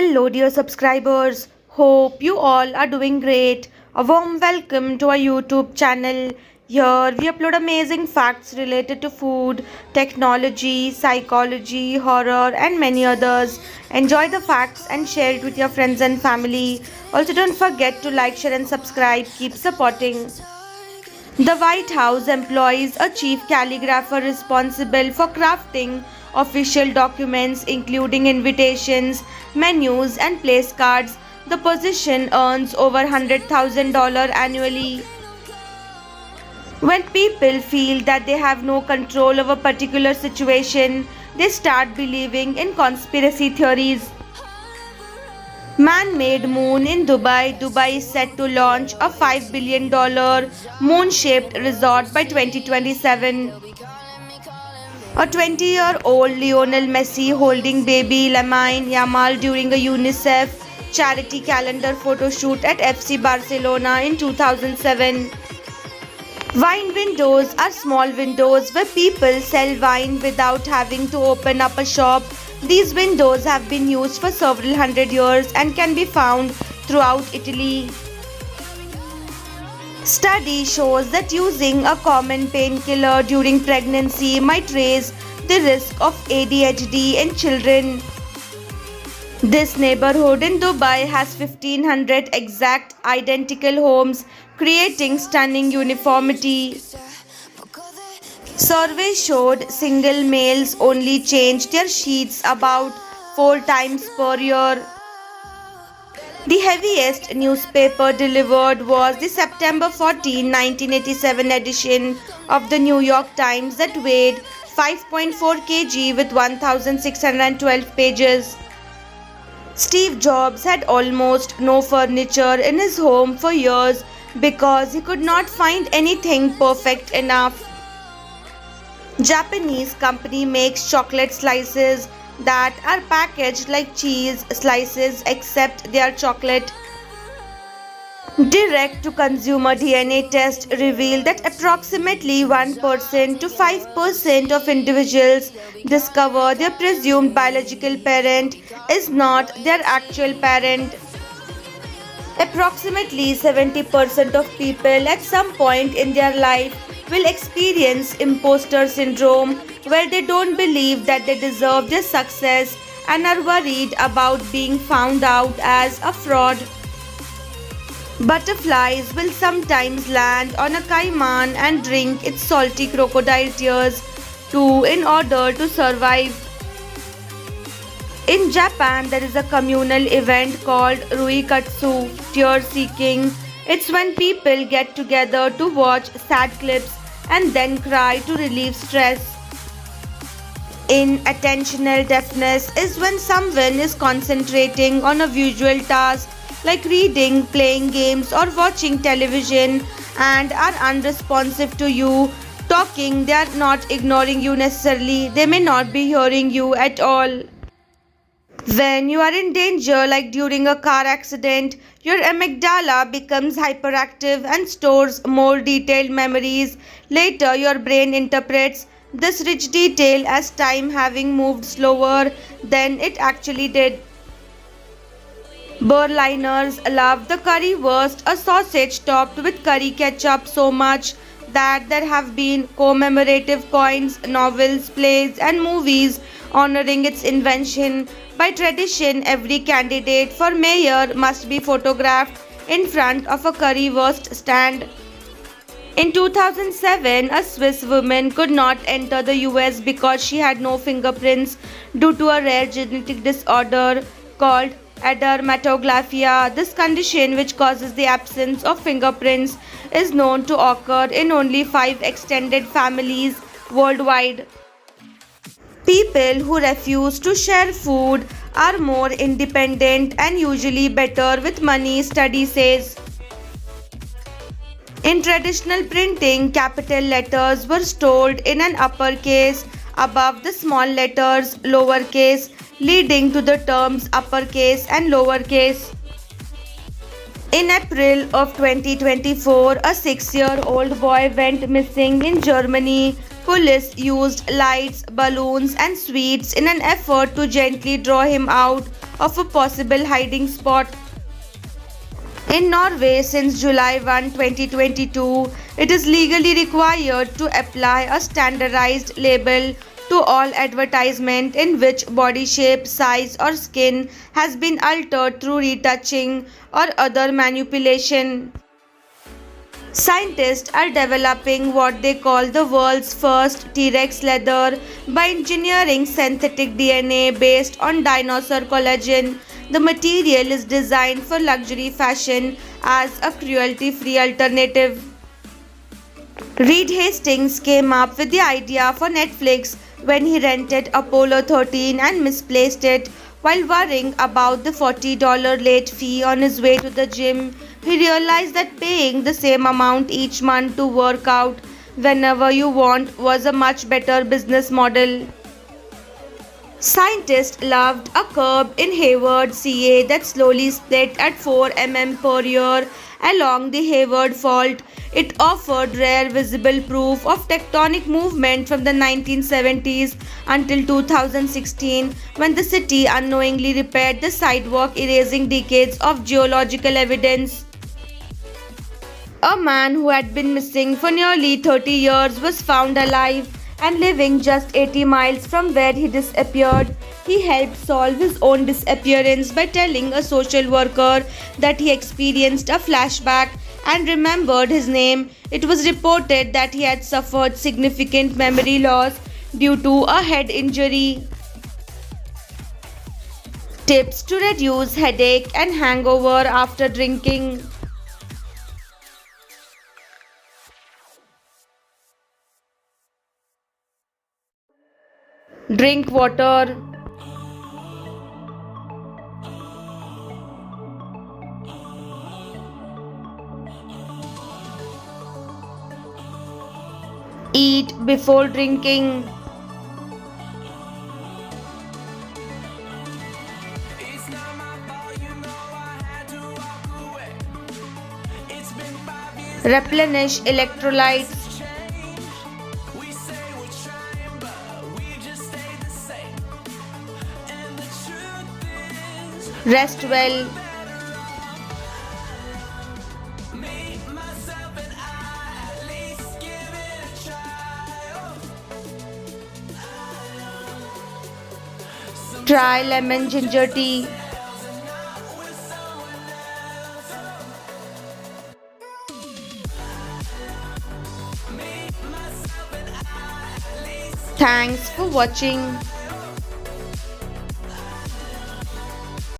Hello, dear subscribers. Hope you all are doing great. A warm welcome to our YouTube channel. Here we upload amazing facts related to food, technology, psychology, horror, and many others. Enjoy the facts and share it with your friends and family. Also, don't forget to like, share, and subscribe. Keep supporting. The White House employs a chief calligrapher responsible for crafting official documents, including invitations, menus, and place cards. The position earns over $100,000 annually. When people feel that they have no control of a particular situation, they start believing in conspiracy theories. Man-made moon in Dubai. Dubai is set to launch a $5 billion moon-shaped resort by 2027. A 20-year-old Lionel Messi holding baby Lamine Yamal during a UNICEF charity calendar photo shoot at FC Barcelona in 2007. Wine windows are small windows where people sell wine without having to open up a shop. These windows have been used for several hundred years and can be found throughout Italy. Study shows that using a common painkiller during pregnancy might raise the risk of ADHD in children. This neighborhood in Dubai has 1,500 exact identical homes, creating stunning uniformity. Survey showed single males only change their sheets about 4 times per year. The heaviest newspaper delivered was the September 14, 1987 edition of the New York Times that weighed 5.4 kg with 1,612 pages. Steve Jobs had almost no furniture in his home for years because he could not find anything perfect enough. Japanese company makes chocolate slices that are packaged like cheese slices except they are chocolate. Direct-to-consumer DNA test revealed that approximately 1% to 5% of individuals discover their presumed biological parent is not their actual parent. Approximately 70% of people at some point in their life will experience imposter syndrome, where they don't believe that they deserve their success and are worried about being found out as a fraud. Butterflies will sometimes land on a caiman and drink its salty crocodile tears too in order to survive. In Japan, there is a communal event called Ruikatsu, tear seeking. It's when people get together to watch sad clips and then cry to relieve stress. Inattentional deafness is when someone is concentrating on a visual task like reading, playing games, or watching television and are unresponsive to you talking. They are not ignoring you necessarily, they may not be hearing you at all. When you are in danger, like during a car accident, your amygdala becomes hyperactive and stores more detailed memories. Later, your brain interprets this rich detail as time having moved slower than it actually did. Berliners love the currywurst, a sausage topped with curry ketchup, so much that there have been commemorative coins, novels, plays, and movies honoring its invention. By tradition, every candidate for mayor must be photographed in front of a currywurst stand. In 2007, a Swiss woman could not enter the US because she had no fingerprints due to a rare genetic disorder called adermatoglyphia. This condition, which causes the absence of fingerprints, is known to occur in only 5 extended families worldwide. People who refuse to share food are more independent and usually better with money, study says. In traditional printing, capital letters were stored in an uppercase above the small letters, lowercase, leading to the terms uppercase and lowercase. In April of 2024, a 6-year-old boy went missing in Germany. Police used lights, balloons, and sweets in an effort to gently draw him out of a possible hiding spot. In Norway, since July 1, 2022, it is legally required to apply a standardized label to all advertisement in which body shape, size, or skin has been altered through retouching or other manipulation. Scientists are developing what they call the world's first T-Rex leather by engineering synthetic DNA based on dinosaur collagen. The material is designed for luxury fashion as a cruelty-free alternative. Reed Hastings came up with the idea for Netflix when he rented Apollo 13 and misplaced it while worrying about the $40 late fee on his way to the gym. He realized that paying the same amount each month to work out whenever you want was a much better business model. Scientists loved a curve in Hayward, CA that slowly split at 4 mm per year along the Hayward Fault. It offered rare visible proof of tectonic movement from the 1970s until 2016 when the city unknowingly repaired the sidewalk, erasing decades of geological evidence. A man who had been missing for nearly 30 years was found alive and living just 80 miles from where he disappeared. He helped solve his own disappearance by telling a social worker that he experienced a flashback and remembered his name. It was reported that he had suffered significant memory loss due to a head injury. Tips to reduce headache and hangover after drinking. Drink water. Eat before drinking. Replenish electrolytes. Rest well. Try lemon ginger tea. Thanks for watching.